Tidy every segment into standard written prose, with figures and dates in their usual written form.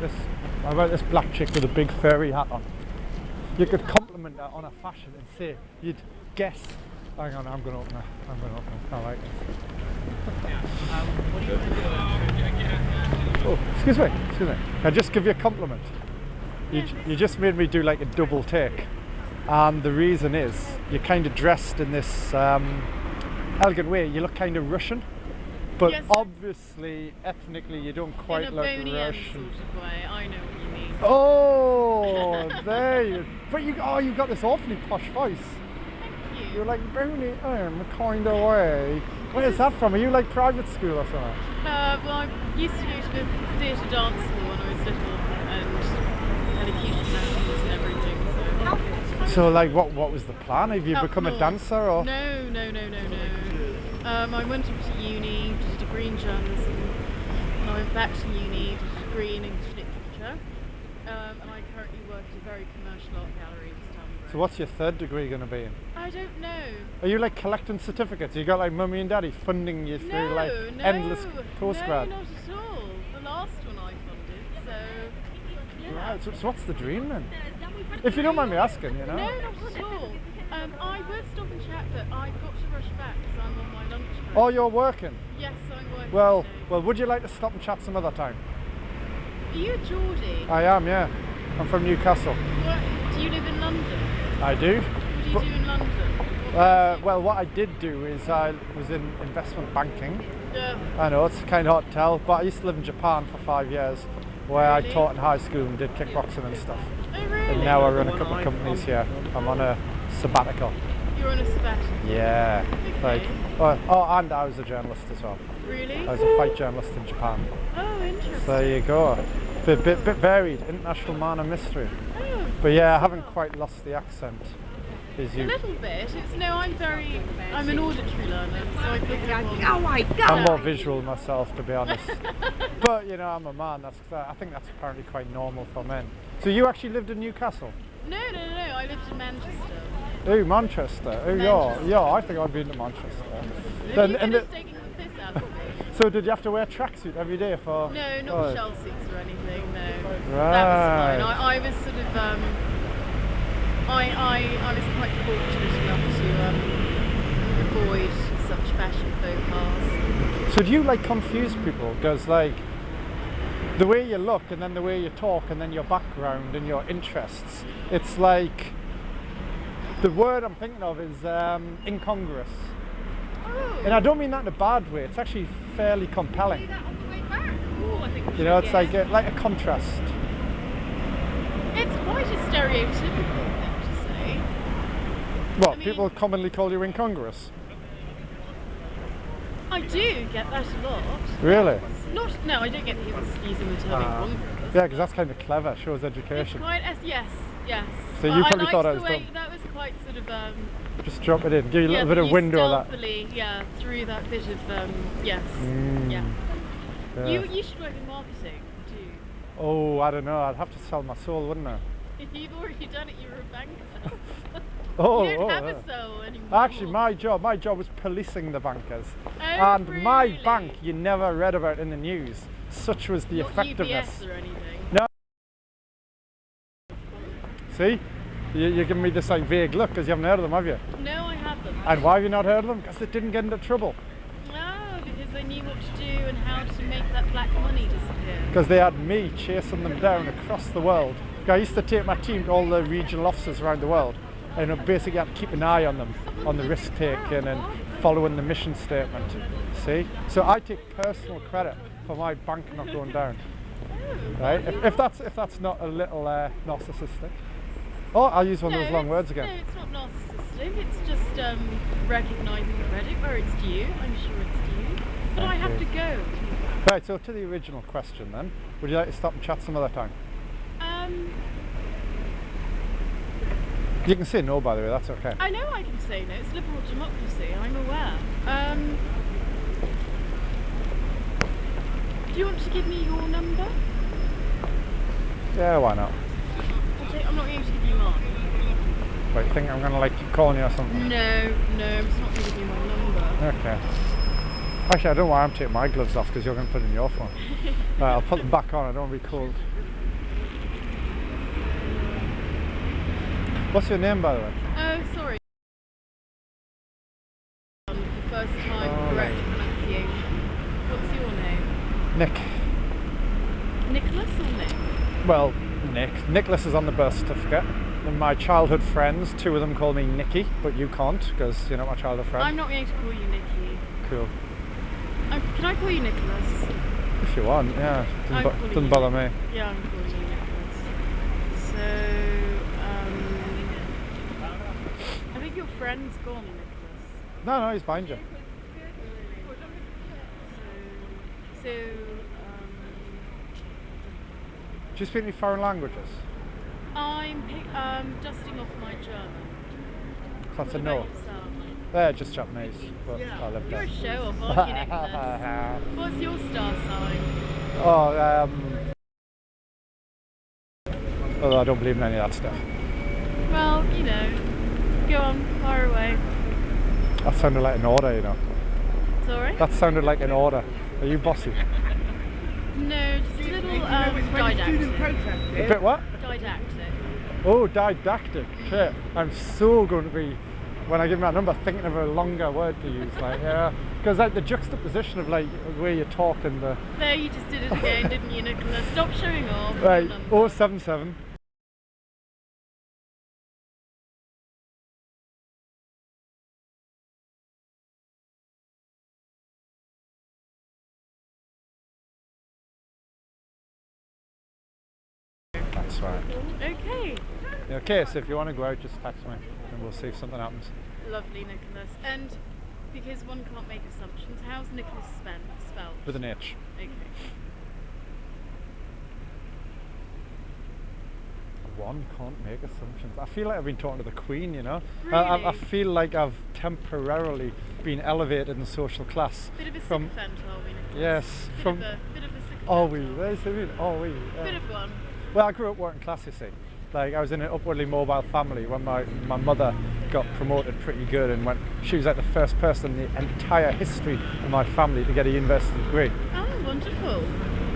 this black chick with a big furry hat on. You could compliment her on her fashion and say you'd guess. Hang on, I'm going to open her. I like this. What do you want to do? Oh, excuse me. Can I just give you a compliment? You just made me do like a double take. And the reason is you're kind of dressed in this elegant way. You look kind of Russian. But yes. Obviously, ethnically, you don't quite look Russian. In a Russian sort of way. I know what you mean. Oh, there you. But you've got this awfully posh voice. Thank you. You're like Boney kind of way. Where is that from? Are you like private school or something? Well, I used to go to the theatre dance school when I was little, and elocution lessons and everything. So, like, what was the plan? Have you become a dancer or? No. I went up to uni, did a degree in journalism, and I went back to uni, did a degree in English literature, and I currently work at a very commercial art gallery just down the road. So what's your third degree going to be in? I don't know. Are you like collecting certificates? You got like mummy and daddy funding you through endless postgrad? No, not at all. The last one I funded, so yeah. Right, so what's the dream then? If you don't mind me asking, you know? No, not at all. I would stop and chat, but I've got to rush back because I'm on my lunch break. Oh, you're working? Yes, I'm working. Well, would you like to stop and chat some other time? Are you a Geordie? I am, yeah. I'm from Newcastle. Do you live in London? I do. What do you do in London? Well, what I did do is I was in investment banking. Yeah. I know, it's kind of hard to tell, but I used to live in Japan for 5 years, where I taught in high school and did kickboxing and stuff. Oh, really? And now I run a couple of companies here. I'm on a sabbatical. You're on a sabbatical? Yeah. Okay. And I was a journalist as well. Really? I was a fight journalist in Japan. Oh, interesting. So there you go. Bit varied, international man of mystery. Oh. But yeah, I haven't quite lost the accent. A little bit. I'm an auditory learner, so I pick up on. Oh my God! I'm more visual myself, to be honest. But you know, I'm a man. I think that's apparently quite normal for men. So you actually lived in Newcastle? No. I lived in Manchester. Oh, Manchester. Oh, yeah. I think I'd been to Manchester. Taking the piss out of me. So did you have to wear a tracksuit every day for? No, not shell suits or anything. No. Right. That was fine. I was sort of. I was quite fortunate enough to avoid such fashion faux pas. So do you like confuse people? Because like the way you look and then the way you talk and then your background and your interests, it's like the word I'm thinking of is incongruous. Oh. And I don't mean that in a bad way. It's actually fairly compelling. Ooh, I think You know, it's like a contrast. It's quite a stereotypical thing to say. What, people commonly call you incongruous? I do get that a lot. Really? No, I don't get people using the term incongruous. Yeah, because that's kind of clever, shows education. It's quite, yes. So you probably thought I was dumb. dumb. That was quite sort of, just drop it in, give you a little bit of window of that. Yeah, through that bit of, yes. Yeah. You should work in marketing, too. Oh, I don't know, I'd have to sell my soul, wouldn't I? You've already done it, you were a banker. You don't have a soul anymore. Actually, my job was policing the bankers. Oh, and really? my bank you never read about in the news. Such was the effectiveness. UBS or anything. No. See? You're giving me this like vague look because you haven't heard of them, have you? No, I haven't. And why have you not heard of them? Because they didn't get into trouble. No, because they knew what to do and how to make that black money disappear. Because they had me chasing them down across the world. I used to take my team to all the regional offices around the world and basically had to keep an eye on them, on the risk taking and following the mission statement. See? So I take personal credit for my bank not going down. Right? If that's not a little narcissistic. Oh, I'll use one of those long words again. No, it's not narcissistic. It's just recognising credit where it's due. I'm sure it's due. But I have to go. Right, so to the original question then. Would you like to stop and chat some other time? You can say no, by the way, that's okay. I know I can say no. It's liberal democracy, I'm aware. Do you want to give me your number? Yeah, why not? I'm not going to give you mine. Wait, you think I'm going to like keep calling you or something? No, I'm just not going to give you my number. Okay. Actually, I don't want to take my gloves off because you're going to put it in your phone. Right, I'll put them back on, I don't want to be cold. What's your name, by the way? Oh, sorry. The first time Oh, correct right. pronunciation. What's your name? Nick. Nicholas or Nick? Well, Nick. Nicholas is on the birth certificate. And my childhood friends, 2 of them call me Nicky, but you can't because you're not my childhood friend. I'm not going to call you Nicky. Cool. Can I call you Nicholas? If you want, yeah. I'm calling Doesn't you bother me. Yeah, I'm calling you Nicholas. So, I think your friend's gone, Nicholas. No, he's behind you. So, Do you speak any foreign languages? I'm dusting off my German. That's a What no. about yourself? They're just Japanese, but I live You're there. a show off, aren't you, Nicholas? What's your star sign? Oh, although I don't believe in any of that stuff. Well, you know, go on, fire away. That sounded like an order, you know. Sorry? That sounded like an order. Are you bossy? No, just a little didactic. A bit what? Didactic. Oh, didactic. Shit. I'm so going to be, when I give my number, thinking of a longer word to use. Like, yeah. Because like the juxtaposition of like where you talk and the. There, you just did it again, didn't you, Nicholas? Stop showing off. Right. Your number. 077. That's right. Okay. Okay, so if you want to go out, just text me and we'll see if something happens. Lovely, Nicholas. And because one can't make assumptions, how's Nicholas spelled? With an H. Okay. One can't make assumptions. I feel like I've been talking to the Queen, you know. Really? I feel like I've temporarily been elevated in social class. Bit of a from sycophant, are we, Nicholas? yes, Bit from of a sycophant. are we? There's what I mean. Are we? Bit of one. Well, I grew up working class, you see. Like I was in an upwardly mobile family when my mother got promoted pretty good and she was like the first person in the entire history of my family to get a university degree. Oh, wonderful.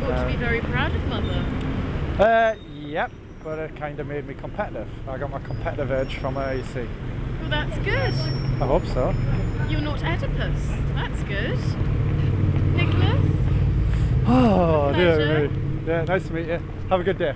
Ought to be very proud of Mother. Yep, but it kind of made me competitive. I got my competitive edge from her, you see. Well, that's good. I hope so. You're not Oedipus. That's good. Nicholas? Oh, Pleasure. dear me. Yeah, nice to meet you. Have a good day.